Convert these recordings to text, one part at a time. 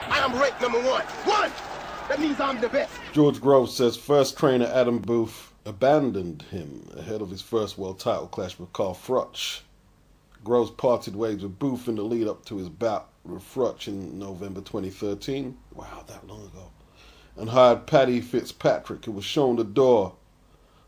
I am ranked number one. One! That means I'm the best. George Groves says first trainer Adam Booth abandoned him ahead of his first world title clash with Carl Froch. Groves parted ways with Booth in the lead up to his bout with Froch in November 2013. Wow, that long ago. And hired Paddy Fitzpatrick, who was shown the door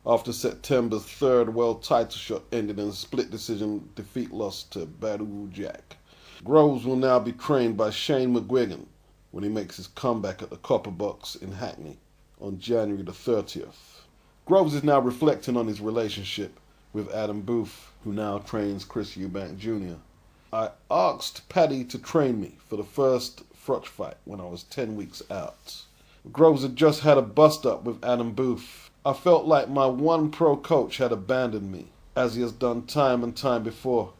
after September's third world title shot ended in a split decision defeat loss to Badou Jack. Groves will now be trained by Shane McGuigan when he makes his comeback at the Copper Box in Hackney on January the 30th. Groves is now reflecting on his relationship with Adam Booth, who now trains Chris Eubank Jr. I asked Paddy to train me for the first Froch fight when I was 10 weeks out. Groves had just had a bust-up with Adam Booth. I felt like my one pro coach had abandoned me, as he has done time and time before.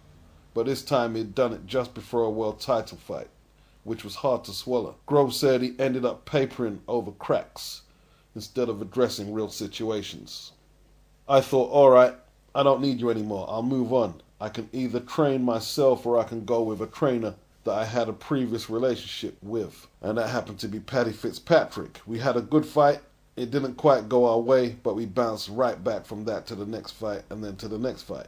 But this time he'd done it just before a world title fight, which was hard to swallow. Groves said he ended up papering over cracks instead of addressing real situations. I thought, alright, I don't need you anymore. I'll move on. I can either train myself or I can go with a trainer that I had a previous relationship with. And that happened to be Paddy Fitzpatrick. We had a good fight. It didn't quite go our way, but we bounced right back from that to the next fight and then to the next fight.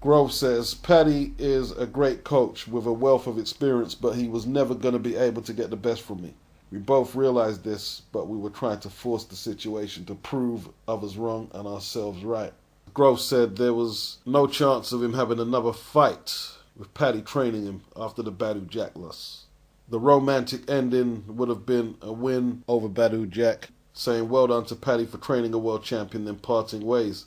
Groves says, Paddy is a great coach with a wealth of experience, but he was never going to be able to get the best from me. We both realized this, but we were trying to force the situation to prove others wrong and ourselves right. Groves said there was no chance of him having another fight with Paddy training him after the Badou Jack loss. The romantic ending would have been a win over Badou Jack, saying well done to Paddy for training a world champion, then parting ways,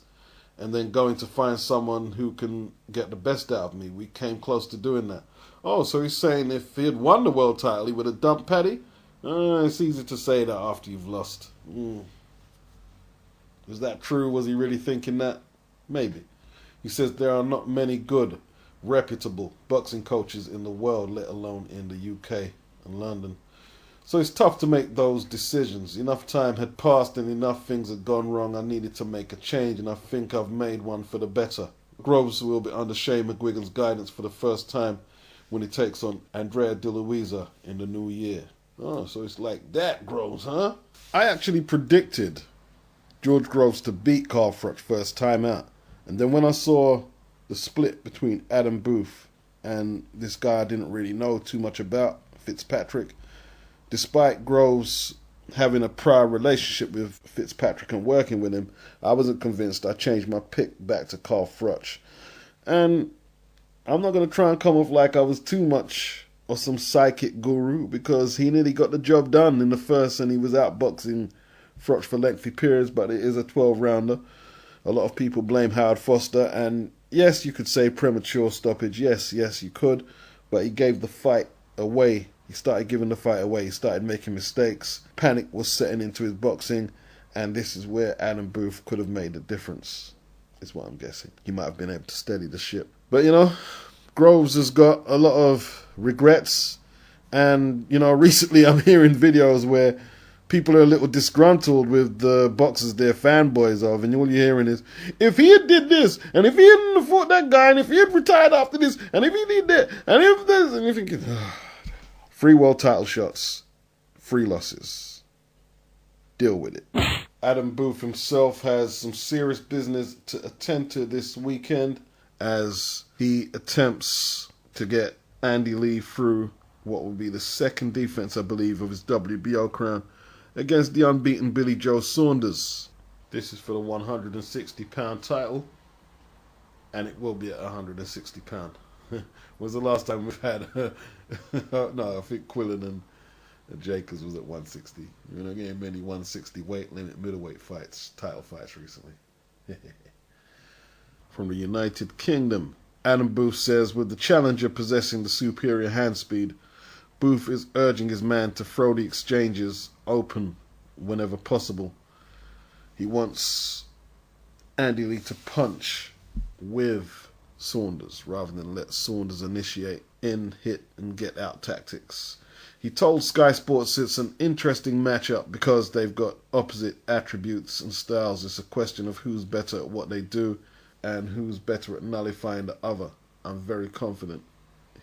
and then going to find someone who can get the best out of me. We came close to doing that. Oh, so he's saying if he had won the world title, he would have dumped Paddy? It's easy to say that after you've lost. Is that true? Was he really thinking that? Maybe. He says there are not many good, reputable boxing coaches in the world, let alone in the UK and London. So it's tough to make those decisions. Enough time had passed and enough things had gone wrong. I needed to make a change, and I think I've made one for the better. Groves will be under Shane McGuigan's guidance for the first time when he takes on Andrea De Luisa in the new year. Oh, so it's like that, Groves, huh? I actually predicted George Groves to beat Carl Froch first time out. And then when I saw the split between Adam Booth and this guy I didn't really know too much about, Fitzpatrick, despite Groves having a prior relationship with Fitzpatrick and working with him, I wasn't convinced. I changed my pick back to Carl Froch. And I'm not going to try and come off like I was too much of some psychic guru, because he nearly got the job done in the first and he was outboxing Froch for lengthy periods, but it is a 12-rounder. A lot of people blame Howard Foster, and yes, you could say premature stoppage. Yes, you could, but he gave the fight away. He started giving the fight away. He started making mistakes. Panic was setting into his boxing, and this is where Adam Booth could have made a difference, is what I'm guessing. He might have been able to steady the ship. But, Groves has got a lot of regrets, and, recently I'm hearing videos where people are a little disgruntled with the boxers they're fanboys of, and all you're hearing is, if he had did this, and if he hadn't fought that guy, and if he had retired after this, and if he did that, and if this, and if he could... Free world title shots, free losses. Deal with it. Adam Booth himself has some serious business to attend to this weekend as he attempts to get Andy Lee through what will be the second defense, I believe, of his WBO crown against the unbeaten Billy Joe Saunders. This is for the 160-pound title, and it will be at 160 pound. Was the last time we've had no, I think Quillen and Jacobs was at 160. You're not getting many 160 weight limit middleweight fights, title fights recently. From the United Kingdom, Adam Booth says, with the challenger possessing the superior hand speed, Booth is urging his man to throw the exchanges open whenever possible. He wants Andy Lee to punch with Saunders rather than let Saunders initiate in, hit and get out tactics. He told Sky Sports it's an interesting matchup because they've got opposite attributes and styles. It's a question of who's better at what they do and who's better at nullifying the other. I'm very confident.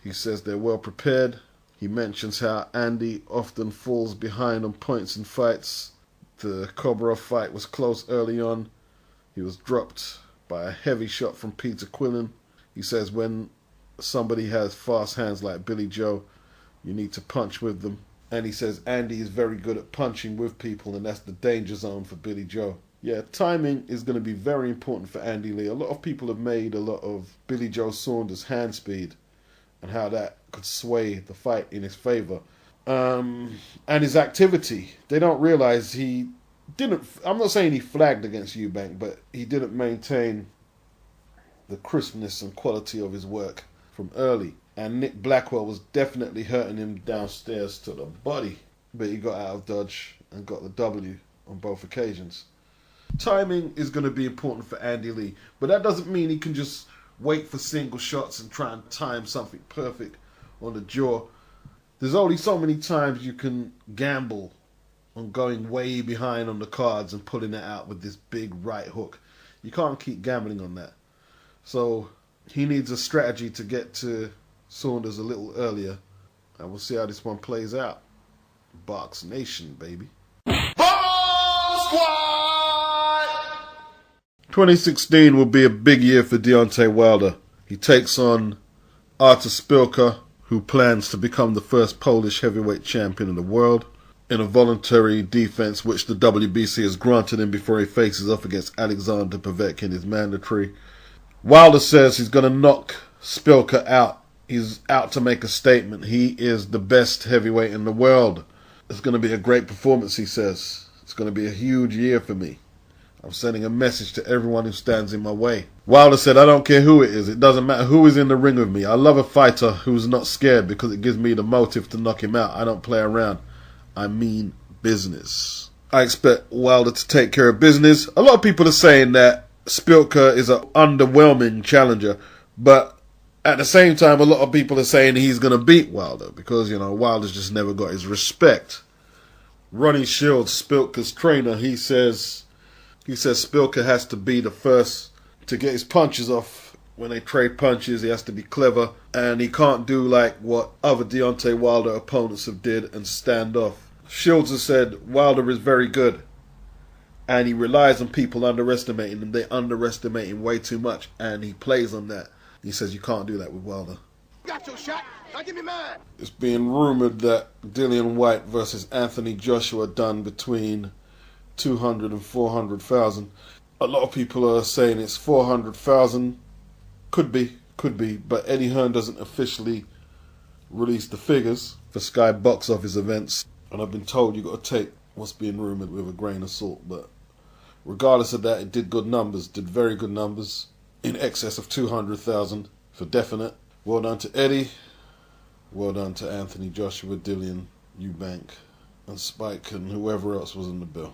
He says they're well prepared. He mentions how Andy often falls behind on points in fights. The Kobrov fight was close early on. He was dropped by a heavy shot from Peter Quillen. He says when somebody has fast hands like Billy Joe, you need to punch with them. And he says Andy is very good at punching with people, and that's the danger zone for Billy Joe. Yeah, timing is going to be very important for Andy Lee. A lot of people have made a lot of Billy Joe Saunders' hand speed and how that could sway the fight in his favor. And his activity. They don't realize he didn't... I'm not saying he flagged against Eubank, but he didn't maintain the crispness and quality of his work from early. And Nick Blackwell was definitely hurting him downstairs to the body. But he got out of dodge and got the W on both occasions. Timing is going to be important for Andy Lee. But that doesn't mean he can just wait for single shots and try and time something perfect on the jaw. There's only so many times you can gamble on going way behind on the cards and pulling it out with this big right hook. You can't keep gambling on that. So he needs a strategy to get to Saunders a little earlier. And we'll see how this one plays out. Box Nation, baby. Bomb Squad! 2016 will be a big year for Deontay Wilder. He takes on Artur Szpilka, who plans to become the first Polish heavyweight champion in the world, in a voluntary defense which the WBC has granted him before he faces off against Alexander Povetkin, his mandatory. Wilder says he's going to knock Szpilka out. He's out to make a statement. He is the best heavyweight in the world. It's going to be a great performance, he says. It's going to be a huge year for me. I'm sending a message to everyone who stands in my way. Wilder said, I don't care who it is. It doesn't matter who is in the ring with me. I love a fighter who's not scared because it gives me the motive to knock him out. I don't play around. I mean business. I expect Wilder to take care of business. A lot of people are saying that Szpilka is an underwhelming challenger, but at the same time, a lot of people are saying he's going to beat Wilder because, you know, Wilder's just never got his respect. Ronnie Shields, Szpilka's trainer, he says Szpilka has to be the first to get his punches off. When they trade punches, he has to be clever, and he can't do like what other Deontay Wilder opponents have did and stand off. Shields has said Wilder is very good, and he relies on people underestimating him. They underestimate him way too much, and he plays on that. He says you can't do that with Wilder. Got your shot. Now give me mine. It's being rumored that Dillian Whyte versus Anthony Joshua done between 200 and 400,000. A lot of people are saying it's 400,000. Could be, but Eddie Hearn doesn't officially release the figures for Sky box office events, and I've been told you've got to take what's being rumoured with a grain of salt. But regardless of that, it did good numbers, did very good numbers, in excess of 200,000 for definite. Well done to Eddie, well done to Anthony Joshua, Dillian, Eubank, and Spike, and whoever else was in the bill.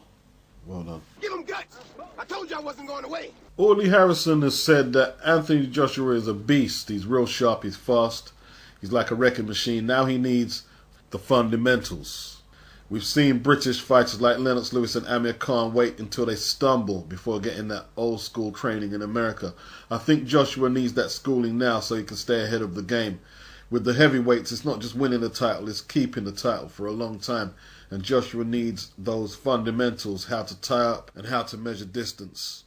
Well done. Give him guts. I told you I wasn't going away. Orly Harrison has said that Anthony Joshua is a beast. He's real sharp, he's fast, he's like a wrecking machine. Now he needs the fundamentals. We've seen British fighters like Lennox Lewis and Amir Khan wait until they stumble before getting that old school training in America. I think Joshua needs that schooling now so he can stay ahead of the game. With the heavyweights, it's not just winning the title, it's keeping the title for a long time. And Joshua needs those fundamentals, how to tie up and how to measure distance.